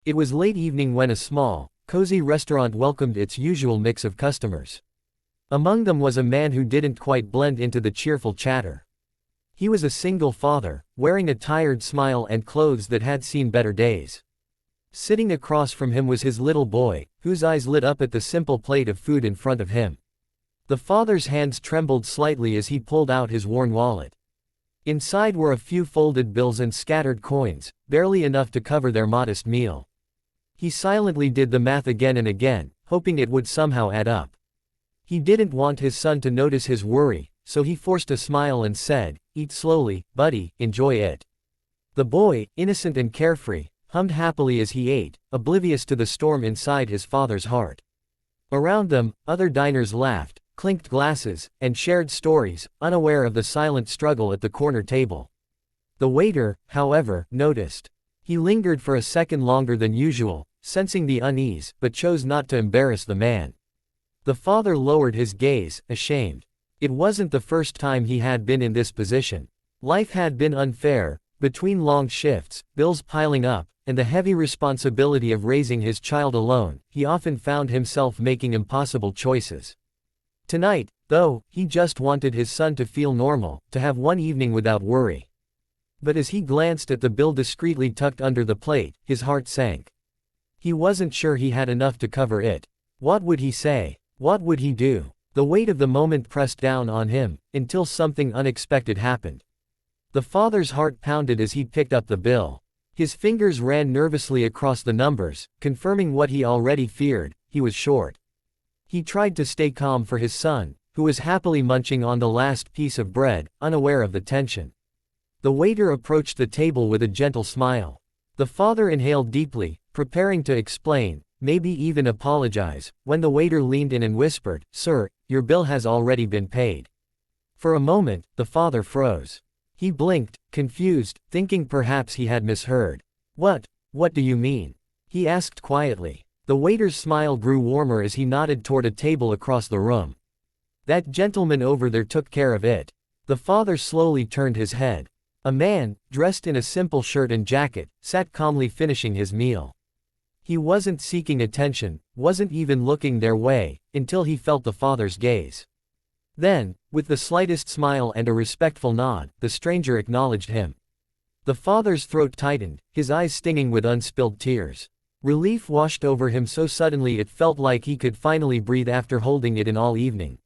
It was late evening when a small, cozy restaurant welcomed its usual mix of customers. Among them was a man who didn't quite blend into the cheerful chatter. He was a single father, wearing a tired smile and clothes that had seen better days. Sitting across from him was his little boy, whose eyes lit up at the simple plate of food in front of him. The father's hands trembled slightly as he pulled out his worn wallet. Inside were a few folded bills and scattered coins, barely enough to cover their modest meal. He silently did the math again and again, hoping it would somehow add up. He didn't want his son to notice his worry, so he forced a smile and said, "Eat slowly, buddy, enjoy it." The boy, innocent and carefree, hummed happily as he ate, oblivious to the storm inside his father's heart. Around them, other diners laughed, clinked glasses, and shared stories, unaware of the silent struggle at the corner table. The waiter, however, noticed. He lingered for a second longer than usual, sensing the unease, but chose not to embarrass the man. The father lowered his gaze, ashamed. It wasn't the first time he had been in this position. Life had been unfair. Between long shifts, bills piling up, and the heavy responsibility of raising his child alone, he often found himself making impossible choices. Tonight, though, he just wanted his son to feel normal, to have one evening without worry. But as he glanced at the bill discreetly tucked under the plate, his heart sank. He wasn't sure he had enough to cover it. What would he say? What would he do? The weight of the moment pressed down on him, until something unexpected happened. The father's heart pounded as he picked up the bill. His fingers ran nervously across the numbers, confirming what he already feared: he was short. He tried to stay calm for his son, who was happily munching on the last piece of bread, unaware of the tension. The waiter approached the table with a gentle smile. The father inhaled deeply, preparing to explain, maybe even apologize, when the waiter leaned in and whispered, "Sir, your bill has already been paid." For a moment, the father froze. He blinked, confused, thinking perhaps he had misheard. What do you mean?" he asked quietly. The waiter's smile grew warmer as he nodded toward a table across the room. "That gentleman over there took care of it." The father slowly turned his head. A man, dressed in a simple shirt and jacket, sat calmly finishing his meal. He wasn't seeking attention, wasn't even looking their way, until he felt the father's gaze. Then, with the slightest smile and a respectful nod, the stranger acknowledged him. The father's throat tightened, his eyes stinging with unspilled tears. Relief washed over him so suddenly it felt like he could finally breathe after holding it in all evening.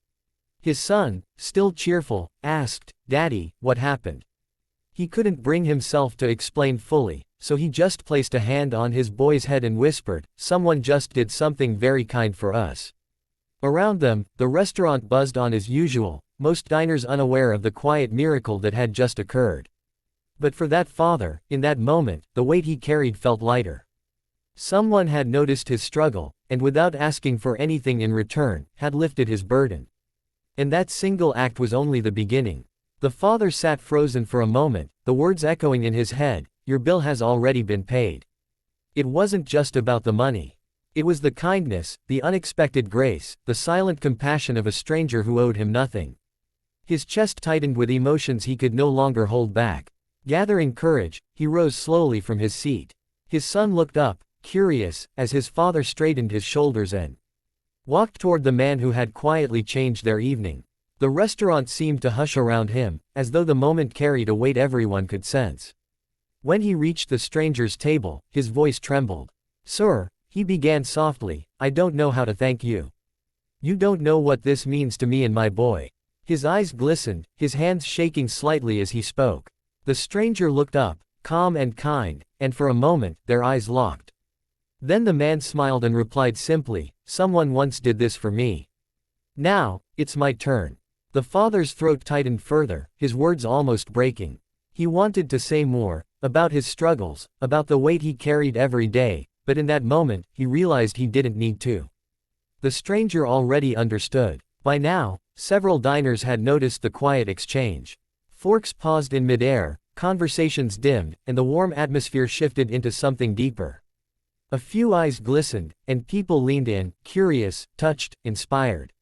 His son, still cheerful, asked, "Daddy, what happened?" He couldn't bring himself to explain fully, so he just placed a hand on his boy's head and whispered, "Someone just did something very kind for us." Around them, the restaurant buzzed on as usual, most diners unaware of the quiet miracle that had just occurred. But for that father, in that moment, the weight he carried felt lighter. Someone had noticed his struggle, and without asking for anything in return, had lifted his burden. And that single act was only the beginning. The father sat frozen for a moment, the words echoing in his head, "Your bill has already been paid." It wasn't just about the money. It was the kindness, the unexpected grace, the silent compassion of a stranger who owed him nothing. His chest tightened with emotions he could no longer hold back. Gathering courage, he rose slowly from his seat. His son looked up, curious, as his father straightened his shoulders and walked toward the man who had quietly changed their evening. The restaurant seemed to hush around him, as though the moment carried a weight everyone could sense. When he reached the stranger's table, his voice trembled. "Sir," he began softly, "I don't know how to thank you. You don't know what this means to me and my boy." His eyes glistened, his hands shaking slightly as he spoke. The stranger looked up, calm and kind, and for a moment, their eyes locked. Then the man smiled and replied simply, "Someone once did this for me. Now, it's my turn." The father's throat tightened further, his words almost breaking. He wanted to say more, about his struggles, about the weight he carried every day, but in that moment, he realized he didn't need to. The stranger already understood. By now, several diners had noticed the quiet exchange. Forks paused in midair, conversations dimmed, and the warm atmosphere shifted into something deeper. A few eyes glistened, and people leaned in, curious, touched, inspired.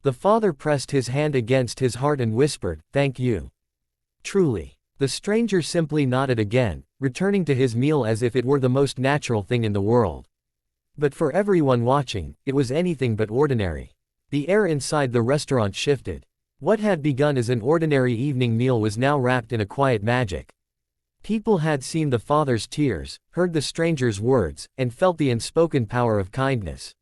The father pressed his hand against his heart and whispered, "Thank you. Truly." The stranger simply nodded again, returning to his meal as if it were the most natural thing in the world. But for everyone watching, it was anything but ordinary. The air inside the restaurant shifted. What had begun as an ordinary evening meal was now wrapped in a quiet magic. People had seen the father's tears, heard the stranger's words, and felt the unspoken power of kindness.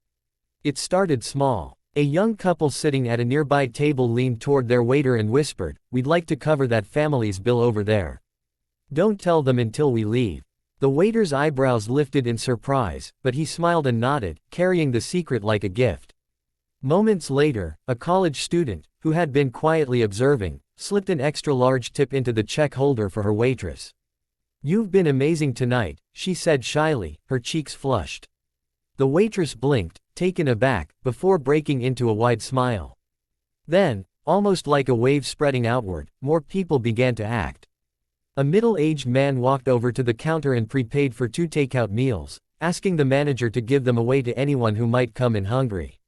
It started small. A young couple sitting at a nearby table leaned toward their waiter and whispered, "We'd like to cover that family's bill over there. Don't tell them until we leave." The waiter's eyebrows lifted in surprise, but he smiled and nodded, carrying the secret like a gift. Moments later, a college student, who had been quietly observing, slipped an extra-large tip into the check holder for her waitress. "You've been amazing tonight," she said shyly, her cheeks flushed. The waitress blinked, taken aback, before breaking into a wide smile. Then, almost like a wave spreading outward, more people began to act. A middle-aged man walked over to the counter and prepaid for 2 takeout meals, asking the manager to give them away to anyone who might come in hungry.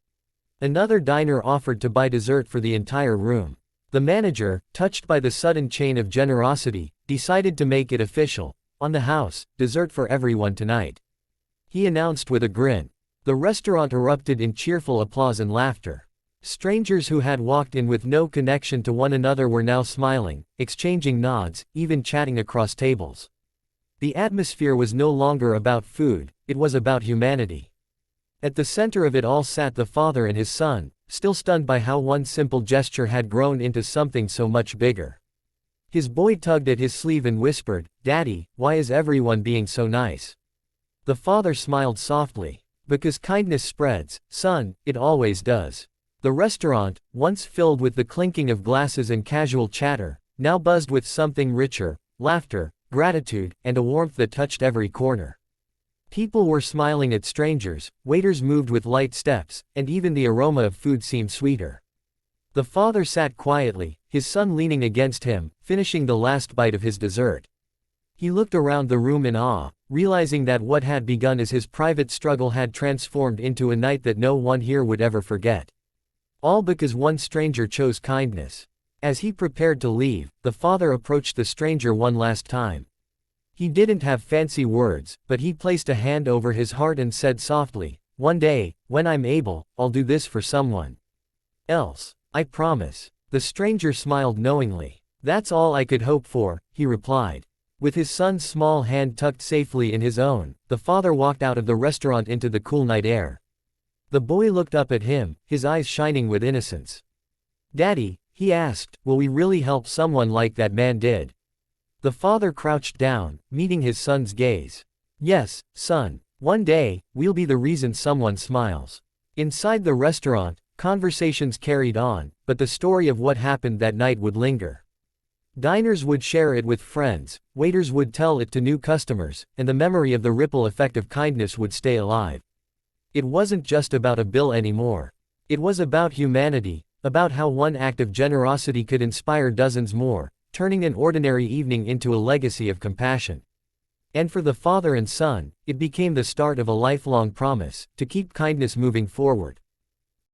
Another diner offered to buy dessert for the entire room. The manager, touched by the sudden chain of generosity, decided to make it official. "On the house, dessert for everyone tonight," he announced with a grin. The restaurant erupted in cheerful applause and laughter. Strangers who had walked in with no connection to one another were now smiling, exchanging nods, even chatting across tables. The atmosphere was no longer about food, it was about humanity. At the center of it all sat the father and his son, still stunned by how one simple gesture had grown into something so much bigger. His boy tugged at his sleeve and whispered, "Daddy, why is everyone being so nice?" The father smiled softly. "Because kindness spreads, son, it always does." The restaurant, once filled with the clinking of glasses and casual chatter, now buzzed with something richer, laughter, gratitude, and a warmth that touched every corner. People were smiling at strangers, waiters moved with light steps, and even the aroma of food seemed sweeter. The father sat quietly, his son leaning against him, finishing the last bite of his dessert. He looked around the room in awe, realizing that what had begun as his private struggle had transformed into a night that no one here would ever forget. All because one stranger chose kindness. As he prepared to leave, the father approached the stranger one last time. He didn't have fancy words, but he placed a hand over his heart and said softly, "One day, when I'm able, I'll do this for someone else. I promise." The stranger smiled knowingly. "That's all I could hope for," he replied. With his son's small hand tucked safely in his own, the father walked out of the restaurant into the cool night air. The boy looked up at him, his eyes shining with innocence. "Daddy," he asked, "will we really help someone like that man did?" The father crouched down, meeting his son's gaze. "Yes, son. One day, we'll be the reason someone smiles." Inside the restaurant, conversations carried on, but the story of what happened that night would linger. Diners would share it with friends, waiters would tell it to new customers, and the memory of the ripple effect of kindness would stay alive. It wasn't just about a bill anymore. It was about humanity, about how one act of generosity could inspire dozens more, turning an ordinary evening into a legacy of compassion. And for the father and son, it became the start of a lifelong promise to keep kindness moving forward.